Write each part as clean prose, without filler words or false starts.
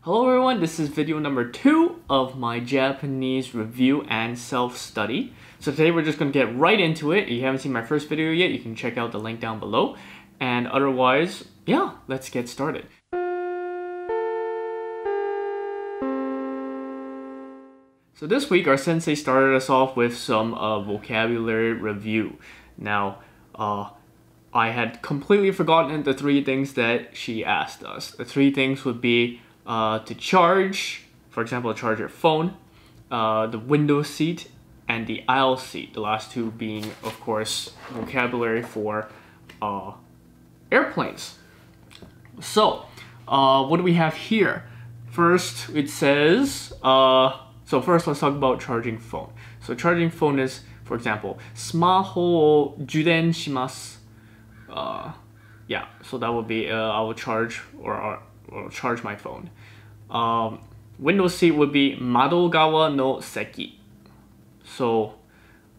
Hello everyone, this is video number 2 of my Japanese review and self-study. So today we're just going to get right into it. If you haven't seen my first video yet, you can check out the link down below. And otherwise, yeah, let's get started. So this week our sensei started us off with some vocabulary review. Now, I had completely forgotten the 3 things that she asked us. The 3 things would be to charge, for example, charge your phone, the window seat, and the aisle seat. The last 2 being, of course, vocabulary for airplanes. So, what do we have here? First, it says, so first let's talk about charging phone. So charging phone is, for example, smaho wo juden shimasu. Yeah, so that would be I will charge or charge my phone. Window seat would be mado gawa no seki. So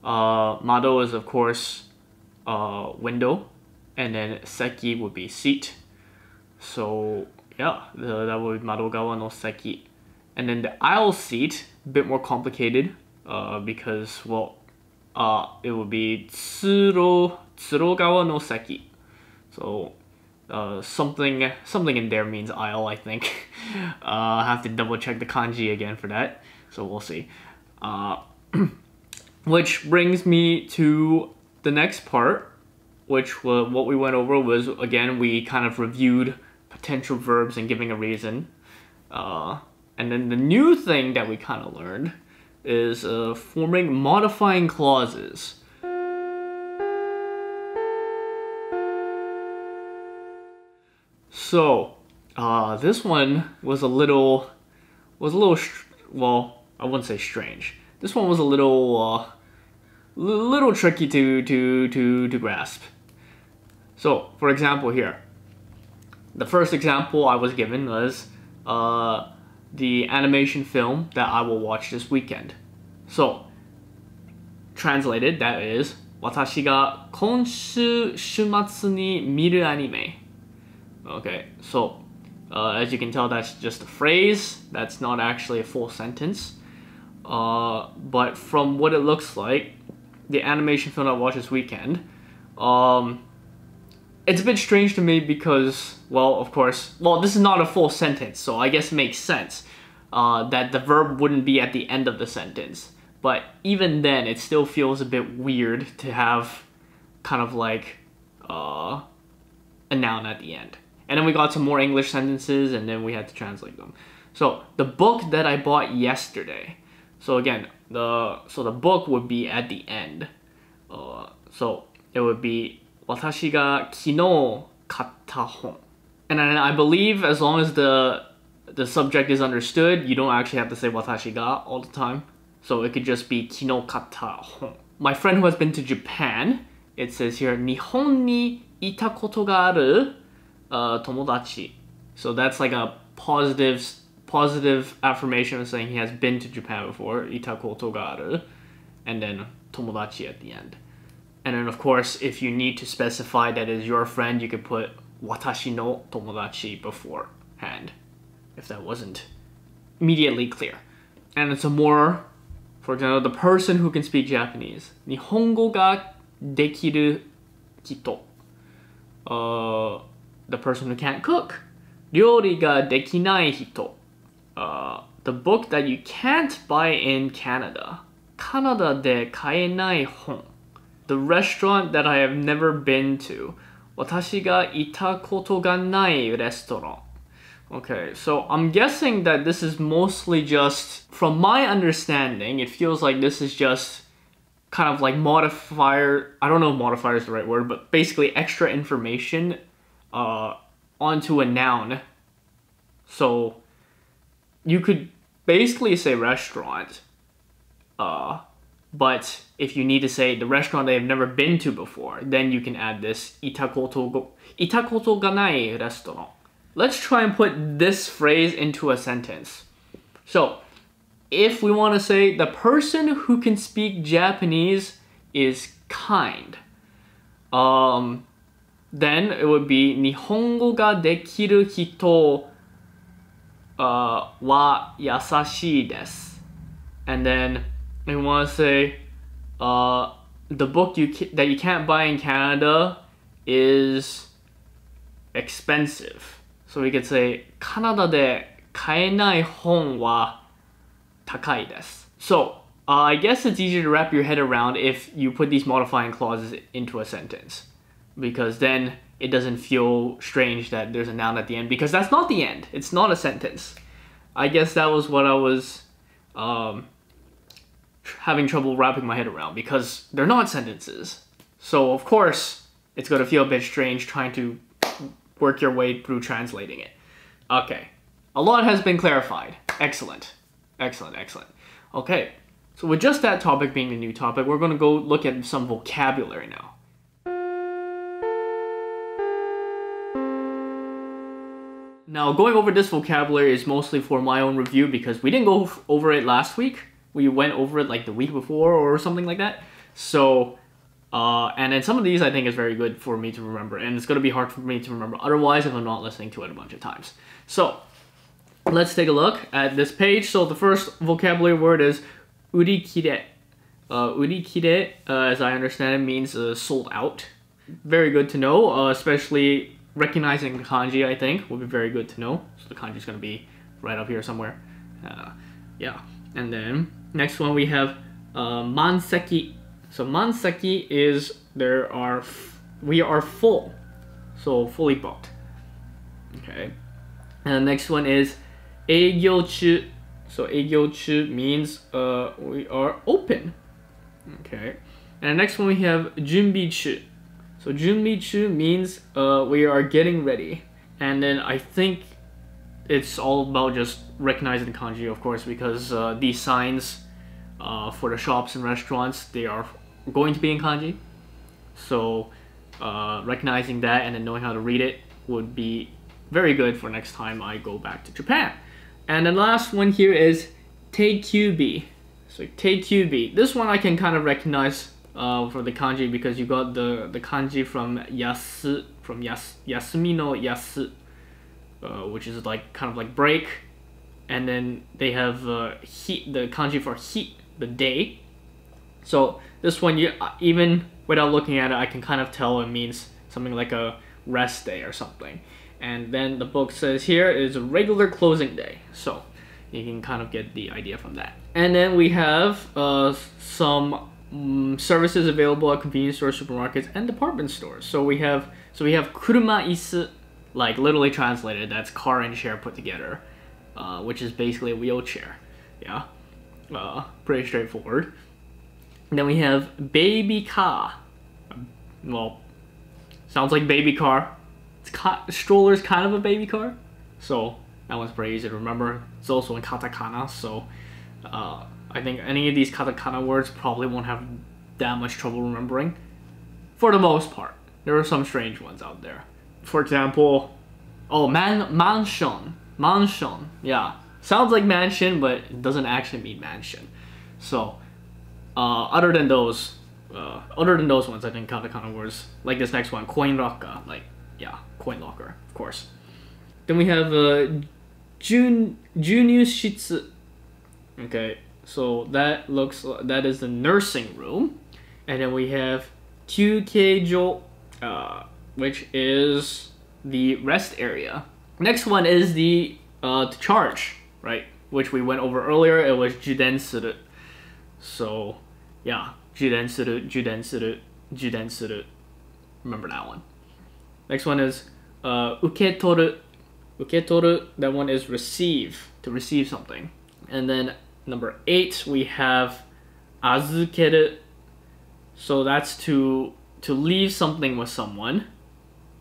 mado is of course window, and then seki would be seat. So yeah, that would be mado gawa no seki. And then the aisle seat, a bit more complicated because, well, it would be tsuro gawa no seki. So something in there means aisle, I think. I have to double check the kanji again for that, so we'll see. Which brings me to the next part, which what we went over was, again, we kind of reviewed potential verbs and giving a reason. And then the new thing that we kind of learned is forming modifying clauses. So, this one was a little, well, I wouldn't say strange. This one was a little tricky to grasp. So, for example here, the first example I was given was the animation film that I will watch this weekend. So, translated, that is, 私が今週週末に見るアニメ. Okay, so as you can tell, that's just a phrase. That's not actually a full sentence. But from what it looks like, the animation film I watched this weekend, it's a bit strange to me because, well, of course, well, this is not a full sentence, so I guess it makes sense that the verb wouldn't be at the end of the sentence. But even then, it still feels a bit weird to have kind of like a noun at the end. And then we got some more English sentences, and then we had to translate them. So the book that I bought yesterday. So again, the book would be at the end. So it would be 私が昨日買った本. And then I believe as long as the subject is understood, you don't actually have to say 私が all the time. So it could just be 昨日買った本. My friend who has been to Japan, it says here 日本にいたことがある tomodachi. So that's like a positive affirmation of saying he has been to Japan before, ita koto ga aru, and then tomodachi at the end. And then of course, if you need to specify that is your friend, you could put watashi no tomodachi beforehand, if that wasn't immediately clear. And it's a more, for example, the person who can speak Japanese. Nihongo ga dekiru hito. The person who can't cook. Ryori ga dekinai hito. The book that you can't buy in Canada. Kanada de kaenai hon. The restaurant that I have never been to. Watashi ga ita koto ga nai restaurant. Okay, so I'm guessing that this is mostly just, from my understanding, it feels like this is just kind of like modifier, I don't know if modifier is the right word, but basically extra information onto a noun. So you could basically say restaurant, but if you need to say the restaurant they have never been to before, then you can add this itakoto ga nai restaurant. Let's try and put this phrase into a sentence. So if we want to say the person who can speak Japanese is kind, then it would be 日本語ができる人 wa yasashii desu. And then we want to say the book that you can't buy in Canada is expensive. So we could say カナダで買えない本は高いです. So I guess it's easier to wrap your head around if you put these modifying clauses into a sentence, because then it doesn't feel strange that there's a noun at the end, because that's not the end. It's not a sentence. I guess that was what I was having trouble wrapping my head around, because they're not sentences. So of course it's going to feel a bit strange trying to work your way through translating it. Okay, a lot has been clarified. Excellent, excellent, excellent. Okay, so with just that topic being the new topic, we're going to go look at some vocabulary now. Now, going over this vocabulary is mostly for my own review, because we didn't go over it last week. We went over it like the week before or something like that. So, and then some of these I think is very good for me to remember, and it's going to be hard for me to remember otherwise if I'm not listening to it a bunch of times. So, let's take a look at this page. So the first vocabulary word is urikire. Urikire, as I understand it, means sold out. Very good to know, especially recognizing the kanji, I think, would be very good to know. So the kanji is going to be right up here somewhere. Yeah. And then, next one we have manseki. So manseki is we are full. So fully booked. Okay. And the next one is 営業中. So 営業中 means we are open. Okay. And the next one we have 準備中. So 準備中 means we are getting ready. And then I think it's all about just recognizing the kanji, of course, because these signs for the shops and restaurants, they are going to be in kanji. So recognizing that and then knowing how to read it would be very good for next time I go back to Japan. And the last one here is teikubi. So teikubi. This one I can kind of recognize for the kanji, because you got the kanji from yasu, yasumi no yasu, which is like kind of like break, and then they have the kanji for hi, the day. So this one, even without looking at it, I can kind of tell it means something like a rest day or something. And then the book says here is a regular closing day, so you can kind of get the idea from that. And then we have some services available at convenience stores, supermarkets, and department stores. So we have kuruma isu, like literally translated, that's car and chair put together, which is basically a wheelchair. Yeah, pretty straightforward. And then we have baby car. Well, sounds like baby car. Stroller is kind of a baby car, so that one's pretty easy to remember. It's also in katakana, so I think any of these katakana words probably won't have that much trouble remembering. For the most part, there are some strange ones out there. For example, mansion. Yeah, sounds like mansion, but it doesn't actually mean mansion. So other than those ones, I think katakana words like this next one, coin locker, like. Yeah, coin locker, of course. Then we have junyushitsu. Okay, so that is the nursing room. And then we have kyukeijo, which is the rest area. Next one is the to charge, right? Which we went over earlier. It was juden suru. So yeah, juden suru. Remember that one. Next one is uketoru. Uketoru, that one is receive, to receive something. And then number 8, we have azukeru. So that's to leave something with someone.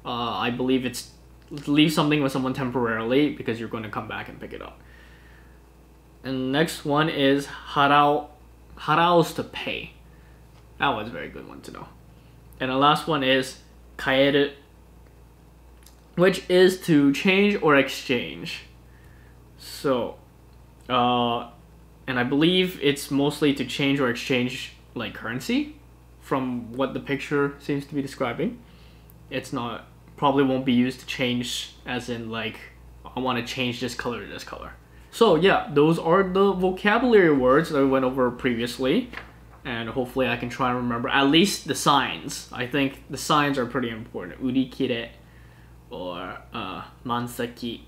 I believe it's leave something with someone temporarily, because you're going to come back and pick it up. And next one is harao. Harao is to pay. That one's a very good one to know. And the last one is kaeru, which is to change or exchange. So, and I believe it's mostly to change or exchange like currency, from what the picture seems to be describing. It's not, probably won't be used to change as in like I want to change this color to this color. So yeah, those are the vocabulary words that we went over previously. And hopefully I can try and remember at least the signs. I think the signs are pretty important. Urikire or mansaki.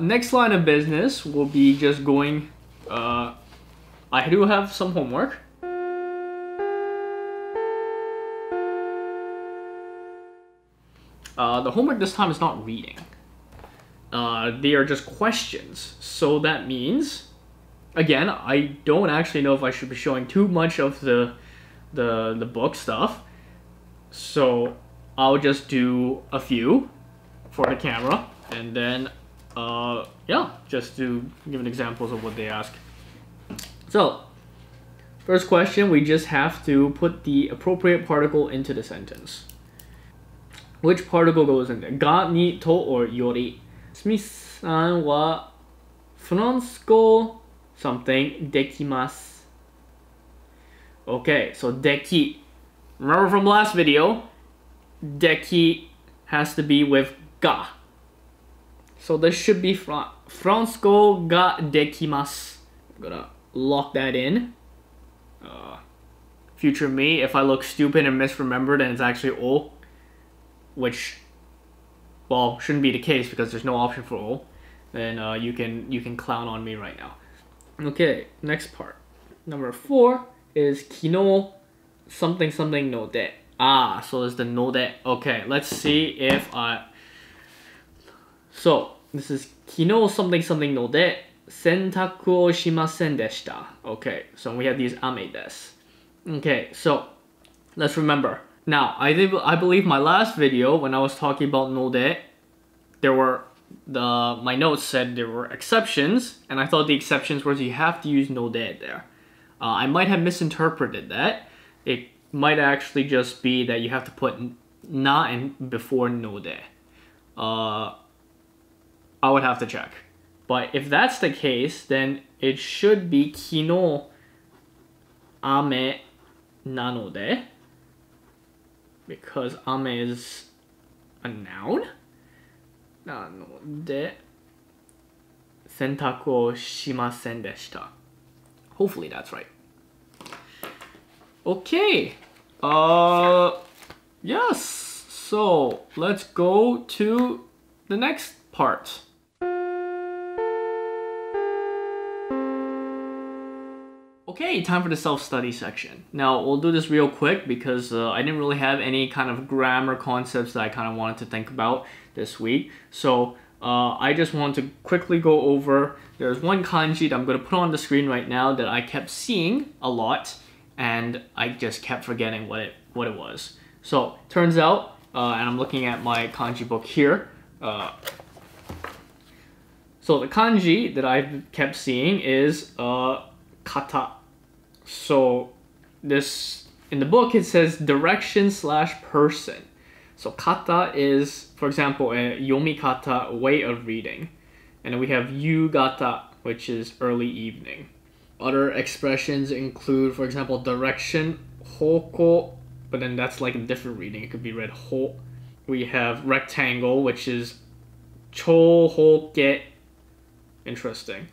Next line of business will be just going... I do have some homework. The homework this time is not reading. They are just questions. So that means, again, I don't actually know if I should be showing too much of the book stuff. So I'll just do a few for the camera, and then yeah, just to give examples of what they ask. So first question, we just have to put the appropriate particle into the sentence. Which particle goes in there? Ga, ni, to, or yori? Smith-san wa Fransko something dekimasu. Okay, so deki. Remember from last video, deki has to be with ga. So this should be Fransko ga dekimasu. I'm gonna lock that in. Future me, if I look stupid and misremembered and it's actually o, which, well, shouldn't be the case because there's no option for o, then you can clown on me right now. Okay, next part. Number 4 is kino something something no de. Ah, so it's the no de. Okay, let's see if I... So, this is kino something something no de sentaku o shimasen deshita. Okay, so we have these ame desu. Okay, so let's remember. Now, I believe my last video when I was talking about no de, there were my notes said there were exceptions, and I thought the exceptions was you have to use no de there. I might have misinterpreted that. It might actually just be that you have to put na in before no de. I would have to check. But if that's the case, then it should be kino ame nanode, because ame is a noun. Nanode sentaku o shimasen deshita. Hopefully that's right. Okay. Yes. So let's go to the next part. Okay, time for the self-study section. Now, we'll do this real quick because I didn't really have any kind of grammar concepts that I kind of wanted to think about this week. So, I just want to quickly go over, there's one kanji that I'm going to put on the screen right now that I kept seeing a lot, and I just kept forgetting what it was. So, turns out, and I'm looking at my kanji book here, so the kanji that I've kept seeing is kata. So this, in the book it says direction / person. So kata is, for example, a yomikata, a way of reading. And then we have yugata, which is early evening. Other expressions include, for example, direction, hoko, but then that's like a different reading. It could be read ho. We have rectangle, which is chohoke. Interesting.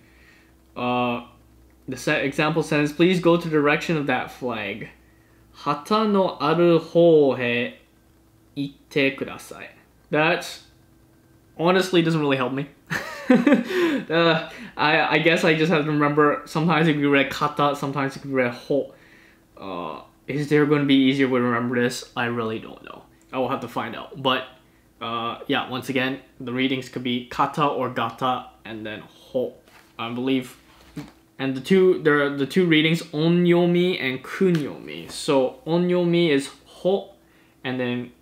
The example sentence, please go to the direction of that flag. Hata no aru hou he itte kudasai. That honestly doesn't really help me. I guess I just have to remember, sometimes it could be read kata, sometimes it could be read ho. Is there going to be easier way to remember this? I really don't know. I will have to find out. But yeah, once again, the readings could be kata or gata and then ho, I believe. And the two readings, onyomi and kunyomi. So onyomi is ho, and then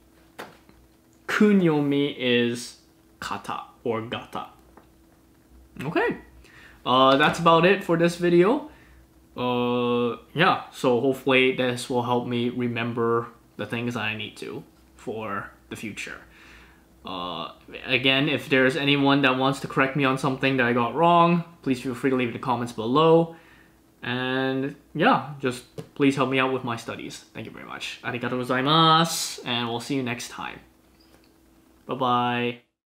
kunyomi is kata or gata. Okay, that's about it for this video. Yeah, so hopefully this will help me remember the things I need to for the future. Again, if there's anyone that wants to correct me on something that I got wrong, please feel free to leave it in the comments below. And yeah, just please help me out with my studies. Thank you very much. Arigatou gozaimasu, and we'll see you next time. Bye-bye.